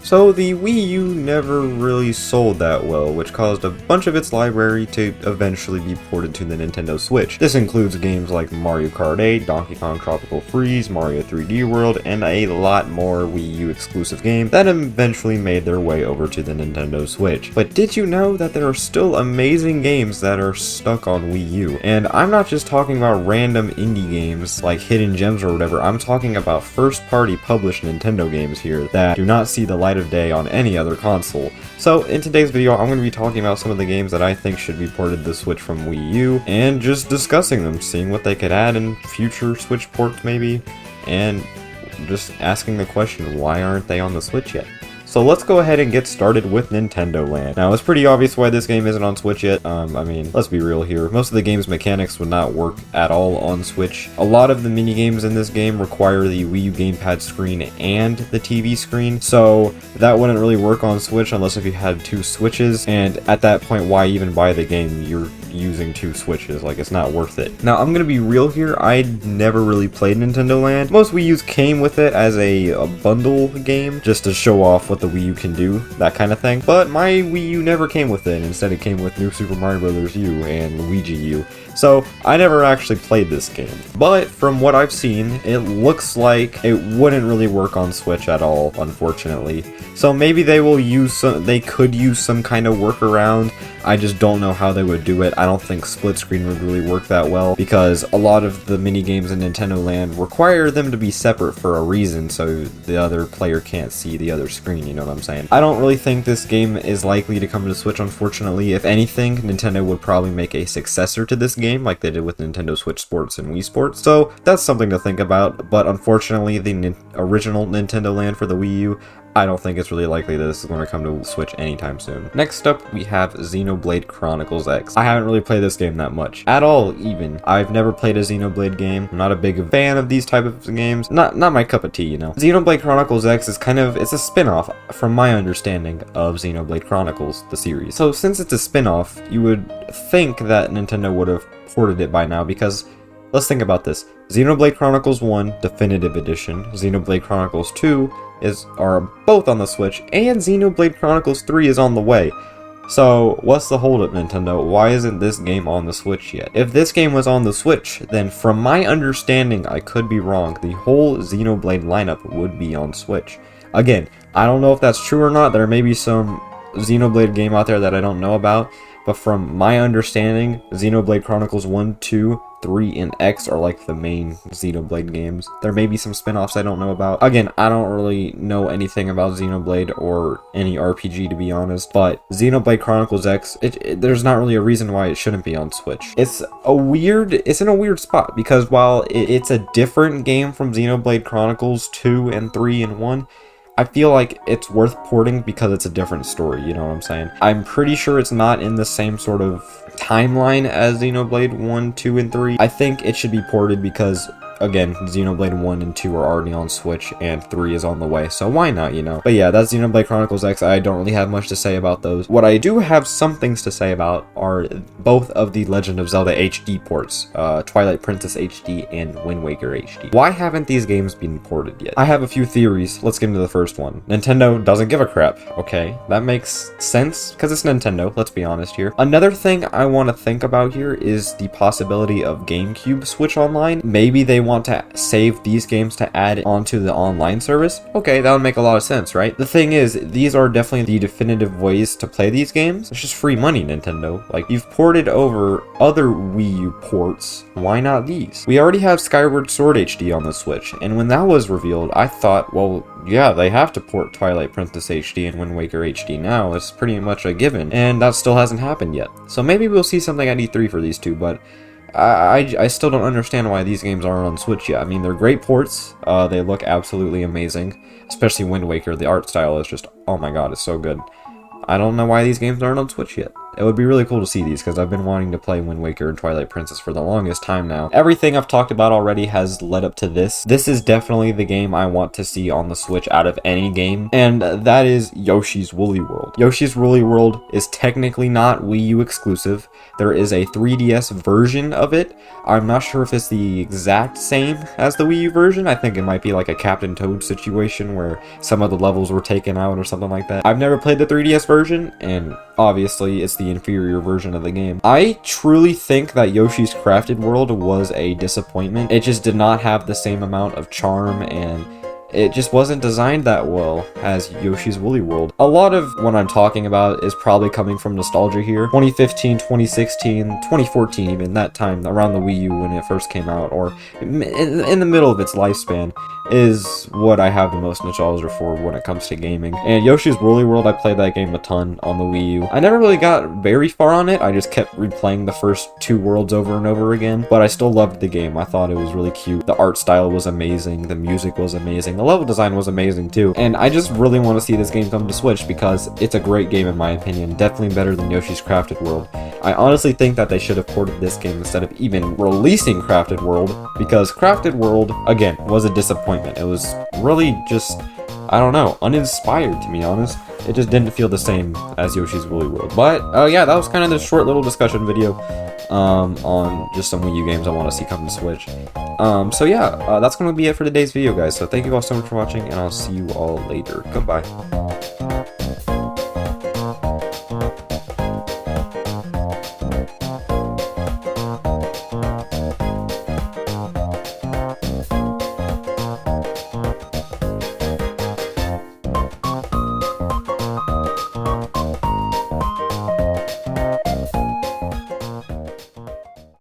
So the Wii U never really sold that well, which caused a bunch of its library to eventually be ported to the Nintendo Switch. This includes games like Mario Kart 8, Donkey Kong Tropical Freeze, Mario 3D World, and a lot more Wii U exclusive games that eventually made their way over to the Nintendo Switch. But did you know that there are still amazing games that are stuck on Wii U? And I'm not just talking about random indie games like hidden gems or whatever, I'm talking about first-party published Nintendo games here that do not see the light of day on any other console. So in today's video, I'm going to be talking about some of the games that I think should be ported to the Switch from Wii U, and just discussing them, seeing what they could add in future Switch ports maybe, and just asking the question, why aren't they on the Switch yet? So let's go ahead and get started with Nintendo Land. Now, it's pretty obvious why this game isn't on Switch yet. I mean, let's be real here. Most of the game's mechanics would not work at all on Switch. A lot of the mini-games in this game require the Wii U gamepad screen and the TV screen, so that wouldn't really work on Switch unless if you had two Switches, and at that point, why even buy the game? You're using two Switches, like, it's not worth it. Now, I'm gonna be real here, I never really played Nintendo Land. Most Wii U's came with it as a bundle game, just to show off what the Wii U can do, that kind of thing. But my Wii U never came with it. Instead, it came with New Super Mario Bros. U and Luigi U. So I never actually played this game. But from what I've seen, it looks like it wouldn't really work on Switch at all, unfortunately. So maybe they could use some kind of workaround. I just don't know how they would do it. I don't think split screen would really work that well, because a lot of the mini games in Nintendo Land require them to be separate for a reason, so the other player can't see the other screen, you know what I'm saying? I don't really think this game is likely to come to Switch, unfortunately. If anything, Nintendo would probably make a successor to this game, like they did with Nintendo Switch Sports and Wii Sports, so that's something to think about. But unfortunately, the original Nintendo Land for the Wii U, I don't think it's really likely that this is going to come to Switch anytime soon. Next up, we have Xenoblade Chronicles X. I haven't really played this game that much. At all, even. I've never played a Xenoblade game. I'm not a big fan of these type of games. Not my cup of tea, you know. Xenoblade Chronicles X is it's a spin-off, from my understanding, of Xenoblade Chronicles, the series. So since it's a spin-off, you would think that Nintendo would have ported it by now, because let's think about this. Xenoblade Chronicles 1 Definitive Edition, Xenoblade Chronicles 2 are both on the Switch, and Xenoblade Chronicles 3 is on the way. So what's the holdup, Nintendo? Why isn't this game on the Switch yet? If this game was on the Switch, then from my understanding, I could be wrong, the whole Xenoblade lineup would be on Switch. Again, I don't know if that's true or not. There may be some Xenoblade game out there that I don't know about, but from my understanding, Xenoblade Chronicles 1, 2, 3, and X are like the main Xenoblade games. There may be some spin-offs I don't know about. Again, I don't really know anything about Xenoblade or any RPG, to be honest, but Xenoblade Chronicles X, there's not really a reason why it shouldn't be on Switch. It's in a weird spot, because while it's a different game from Xenoblade Chronicles 2 and 3 and 1, I feel like it's worth porting because it's a different story, you know what I'm saying? I'm pretty sure it's not in the same sort of timeline as Xenoblade 1, 2, and 3. I think it should be ported because, again, Xenoblade 1 and 2 are already on Switch, and 3 is on the way, so why not, you know? But yeah, that's Xenoblade Chronicles X. I don't really have much to say about those. What I do have some things to say about are both of the Legend of Zelda HD ports, Twilight Princess HD and Wind Waker HD. Why haven't these games been ported yet? I have a few theories. Let's get into the first one. Nintendo doesn't give a crap. Okay, that makes sense, because it's Nintendo, let's be honest here. Another thing I want to think about here is the possibility of GameCube Switch Online. Maybe they want to save these games to add onto the online service. Okay, that would make a lot of sense, right? The thing is, these are definitely the definitive ways to play these games. It's just free money, Nintendo. Like, you've ported over other Wii U ports, why not these? We already have Skyward Sword HD on the Switch, and when that was revealed, I thought, well, yeah, they have to port Twilight Princess HD and Wind Waker HD now. It's pretty much a given, and that still hasn't happened yet. So maybe we'll see something at E3 for these two, but I still don't understand why these games aren't on Switch yet. I mean, they're great ports. They look absolutely amazing. Especially Wind Waker. The art style is just, oh my god, it's so good. I don't know why these games aren't on Switch yet. it would be really cool to see these, because I've been wanting to play Wind Waker and Twilight Princess for the longest time now. Everything I've talked about already has led up to this. This is definitely the game I want to see on the Switch out of any game, and that is Yoshi's Woolly World. Yoshi's Woolly World is technically not Wii U exclusive. There is a 3DS version of it. I'm not sure if it's the exact same as the Wii U version. I think it might be like a Captain Toad situation where some of the levels were taken out or something like that. I've never played the 3DS version, and obviously it's the inferior version of the game. I truly think that Yoshi's Crafted World was a disappointment. It just did not have the same amount of charm, and it just wasn't designed that well as Yoshi's Woolly World. A lot of what I'm talking about is probably coming from nostalgia here. 2015, 2016, 2014, even that time around the Wii U when it first came out, or in the middle of its lifespan, is what I have the most nostalgia for when it comes to gaming. And Yoshi's Woolly World, I played that game a ton on the Wii U. I never really got very far on it. I just kept replaying the first 2 worlds over and over again, but I still loved the game. I thought it was really cute. The art style was amazing. The music was amazing. The level design was amazing too. And I just really want to see this game come to Switch because it's a great game in my opinion. Definitely better than Yoshi's Crafted World. I honestly think that they should have ported this game instead of even releasing Crafted World, because Crafted World, again, was a disappointment. It was really just, I don't know, uninspired to be honest. It just didn't feel the same as Yoshi's Woolly World. But yeah, that was kind of the short little discussion video on just some Wii U games I want to see come to Switch. So yeah, that's going to be it for today's video, guys. So thank you all so much for watching, and I'll see you all later. Goodbye.